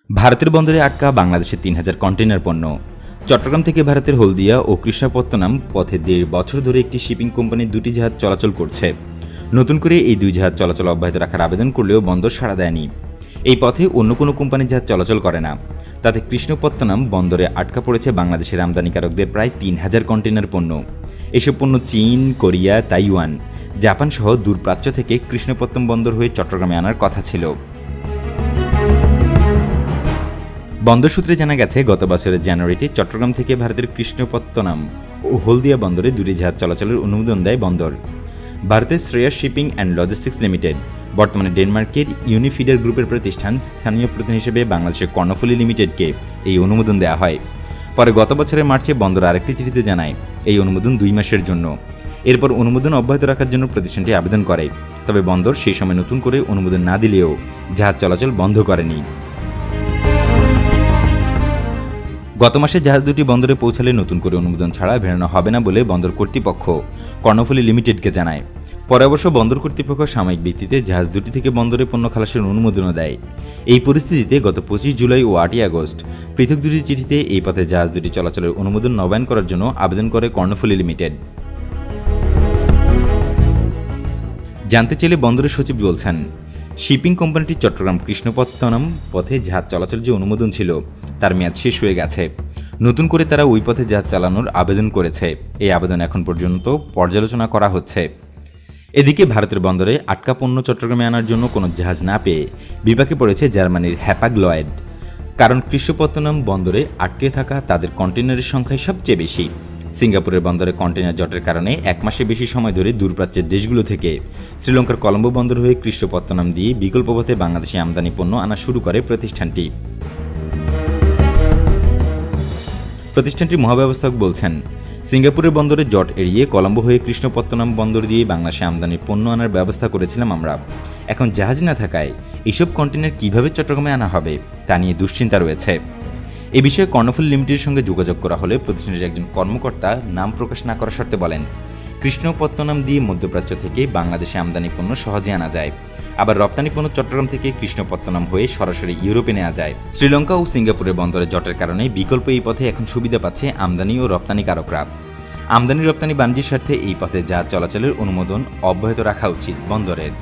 ভারতের বন্দরে আটকা বাংলাদেশের ৩,০০০ কন্টেইনার পণ্য। চট্টগ্রাম থেকে ভারতের হলদিয়া ও কৃষ্ণপত্তনম পথে ১.৫ বছর ধরে একটি শিপিং কোম্পানির দুটি জাহাজ চলাচল করছে। নতুন করে এই দুই জাহাজ চলাচল অব্যাহত রাখার আবেদন করলেও বন্দর সাড়া দেয়নি। এই পথে অন্য কোনো কোম্পানির জাহাজ চলাচল করে না। তাতে কৃষ্ণপত্তনম বন্দরে আটকা পড়েছে বাংলাদেশের আমদানিকারকদের প্রায় ৩,০০০ কন্টেইনার পণ্য। এসব পণ্য চীন, কোরিয়া, তাইওয়ান, জাপান সহ দূরপ্রাচ্য থেকে কৃষ্ণপত্তনম বন্দর হয়ে চট্টগ্রামে আনার কথা ছিল। বন্দর সূত্রে জানা গেছে, গত বছরের জানুয়ারিতে চট্টগ্রাম থেকে ভারতের কৃষ্ণপত্তনম ও হলদিয়া বন্দরে দুটি জাহাজ চলাচলের অনুমোদন দেয় বন্দর। ভারতের Shreyas shipping and logistics limited, বর্তমানে ডেনমার্কের ইউনিফিডার গ্রুপের প্রতিষ্ঠান, স্থানীয় প্রতিনিধি হিসেবে বাংলাদেশের কর্ণফুলী লিমিটেডকে এই অনুমোদন দেওয়া হয়। পরে গত বছরের মার্চে বন্দর আরেকটি চিঠিতে জানায় এই অনুমোদন ২ মাসের জন্য। এরপর অনুমোদন অব্যাহত রাখার জন্য প্রতিষ্ঠানটি আবেদন করে। তবে বন্দর সেই সময় নতুন করে অনুমোদন না দিলেও জাহাজ চলাচল বন্ধ করেনি। গত মাসে জাহাজ দুটি বন্দরে পৌঁছালে নতুন করে অনুমোদন ছাড়া ভেড়ানো হবে না বলে বন্দর কর্তৃপক্ষ কর্ণফুলী লিমিটেডকে জানায়। পরে অবশ্য বন্দর কর্তৃপক্ষ সাময়িক ভিত্তিতে জাহাজ দুটি থেকে বন্দরে পণ্য খালাসের অনুমোদনও দেয়। এই পরিস্থিতিতে গত ২৫ জুলাই ও ৮ আগস্ট পৃথক দুটি চিঠিতে এই পথে জাহাজ দুটি চলাচলের অনুমোদন নবায়ন করার জন্য আবেদন করে কর্ণফুলী লিমিটেড। জানতে চাইলে বন্দরের সচিব বলছেন, শিপিং কোম্পানিটি চট্টগ্রাম কৃষ্ণপত্তনম পথে জাহাজ চলাচলের যে অনুমোদন ছিল তার মেয়াদ শেষ হয়ে গেছে। নতুন করে তারা ওই পথে জাহাজ চালানোর আবেদন করেছে। এই আবেদন এখন পর্যন্ত পর্যালোচনা করা হচ্ছে। এদিকে ভারতের বন্দরে আটকা পণ্য চট্টগ্রামে আনার জন্য কোনো জাহাজ না পেয়ে বিপাকে পড়েছে জার্মানির হ্যাপাগ-লয়েড। কারণ কৃষ্ণপত্তনম বন্দরে আটকে থাকা তাদের কন্টেইনারের সংখ্যাই সবচেয়ে বেশি। সিঙ্গাপুরের বন্দরে কন্টেইনার জটের কারণে ১ মাসের বেশি সময় ধরে দূরপ্রাচ্যের দেশগুলো থেকে শ্রীলঙ্কার কলম্বো বন্দর হয়ে কৃষ্ণপত্তনম দিয়ে বিকল্প পথে বাংলাদেশে আমদানি পণ্য আনা শুরু করে প্রতিষ্ঠানটি। প্রতিষ্ঠানটির মহাব্যবস্থাপক বলছেন, সিঙ্গাপুরের বন্দরে জট এড়িয়ে কলম্বো হয়ে কৃষ্ণপত্তনম বন্দর দিয়ে বাংলাদেশে আমদানির পণ্য আনার ব্যবস্থা করেছিলাম আমরা। এখন জাহাজ না থাকায় এসব কন্টেইনার কিভাবে চট্টগ্রামে আনা হবে তা নিয়ে দুশ্চিন্তা রয়েছে। এ বিষয়ে কর্ণফুলী লিমিটেডের সঙ্গে যোগাযোগ করা হলে প্রতিষ্ঠানের একজন কর্মকর্তা নাম প্রকাশ না করার শর্তে বলেন, কৃষ্ণপত্তনম দিয়ে মধ্যপ্রাচ্য থেকে বাংলাদেশে আমদানি পণ্য সহজে আনা যায়। আবার রপ্তানি পণ্য চট্টগ্রাম থেকে কৃষ্ণপত্তনম হয়ে সরাসরি ইউরোপে নেওয়া যায়। শ্রীলঙ্কা ও সিঙ্গাপুরের বন্দরে জটের কারণে বিকল্প এই পথে এখন সুবিধা পাচ্ছে আমদানি ও রপ্তানিকারকরা। আমদানি রপ্তানি বাণিজ্যের স্বার্থে এই পথে জাহাজ চলাচলের অনুমোদন অব্যাহত রাখা উচিত বন্দরের।